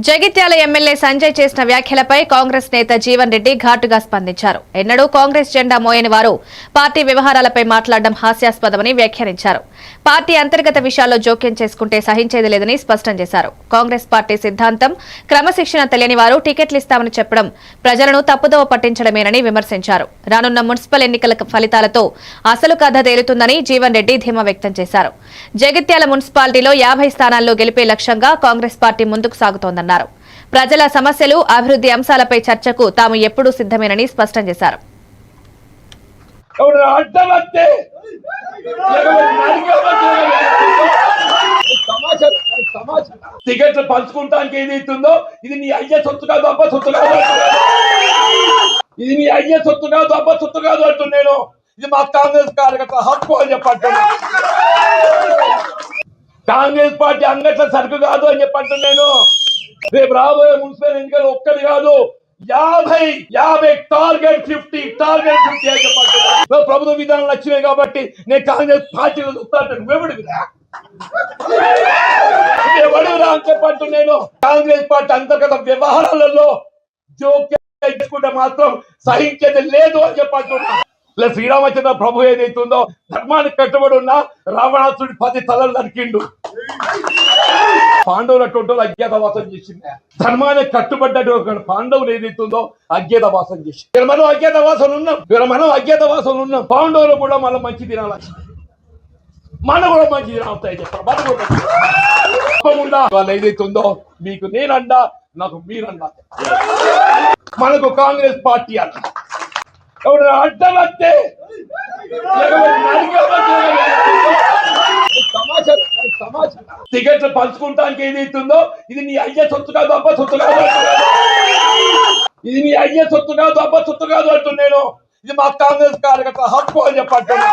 Jagtial MLA Sanjay చేసిన వ్యాఖ్యలపై కాంగ్రెస్ నేత జీవన్ రెడ్డి ఘాటుగా స్పందించారు. ఎన్నడూ కాంగ్రెస్ జెండా మోయని వారు పార్టీ వ్యవహారాలపై మాట్లాడడం హాస్యాస్పదమని వ్యాఖ్యానించారు. పార్టీ అంతర్గత విషయాల్లో జోక్యం చేసుకుంటే సహించేది లేదని స్పష్టం చేశారు. కాంగ్రెస్ పార్టీ సిద్ధాంతం, క్రమశిక్షణ తెలియని వారు టికెట్లు ఇస్తామని చెప్పడం ప్రజలను తప్పుదోవ పట్టించడమేనని విమర్శించారు. రానున్న మున్సిపల్ ఎన్నికల ఫలితాలతో అసలు కథ తేలుతుందని జీవన్ రెడ్డి ధీమా వ్యక్తం చేశారు. జగిత్యాల మున్సిపాలిటీలో 50 స్థానాల్లో గెలిపే లక్ష్యంగా కాంగ్రెస్ పార్టీ ముందుకు సాగుతోందన్నారు. ప్రజల సమస్యలు, అభివృద్ధి అంశాలపై చర్చకు తాము ఎప్పుడూ సిద్ధమేనని స్పష్టం చేశారు. టికెట్లు పంచుకుంటానికి ఏదైతుందో ఇది నీ అయ్యే సొత్తు కాదు, అబ్బ సొత్తు కాదు, ఇది నీ అయ్యే సొత్తు కాదు, అబ్బ సొత్తు కాదు అంటున్నా నేను. ఇది మా కాంగ్రెస్ కార్యకర్త హక్కు అని చెప్పంటున్నా. కాంగ్రెస్ పార్టీ అంగట్ల సరుకు కాదు అని చెప్పంటున్నా నేను. రేపు రాబోయే మున్సిపల్ ఎన్నికలు ఒక్కటి కాదు, 50 టార్గెట్ 50 అని చెప్పంటున్నా. ప్రభుత్వ విధానాలు వచ్చినాయి కాబట్టి నేను కాంగ్రెస్ పార్టీలో చూస్తాను. ఎవడురా అని చెప్పంటున్నా నేను. కాంగ్రెస్ పార్టీ అంతర్గత వ్యవహారాలలో జోక్యం చేసుకుంటే మాత్రం సహించేది లేదు అని చెప్పంటున్నా. శ్రీరామచంద్ర ప్రభు ఏదైతుందో ధర్మానికి కట్టుబడి ఉన్న రావణాసుడి 10 తలలు నరికిండు. పాండవులు అటువంటి అజ్ఞాతవాసం చేసింది. ధర్మానికి కట్టుబడ్డటువంటి పాండవులు ఏదైతుందో అజ్ఞాతవాసం చేసి మనం అజ్ఞాతవాసం ఉన్నాం. పాండవులు కూడా మళ్ళీ మంచి దినాలు మన కూడా మంచి దినాలు వస్తాయి చెప్పారు. మన కూడా తప్పకుండా వాళ్ళు ఏదైతుందో మీకు నేనండా, నాకు మీరన్నా. మనకు కాంగ్రెస్ పార్టీ అన్న ఎవరు అడ్డం వస్తే టికెట్లు పంచుకుంటానికి ఏదైతుందో ఇది నీ అయ్యే సొత్తు కాదు, అబ్బ సొత్తు కాదు, ఇది నీ అయ్యే సొత్తు కాదు, అబ్బ సొత్తు కాదు అంటున్నా నేను. ఇది మా కాంగ్రెస్ కార్యకర్త హక్కు అని చెప్పంటున్నా.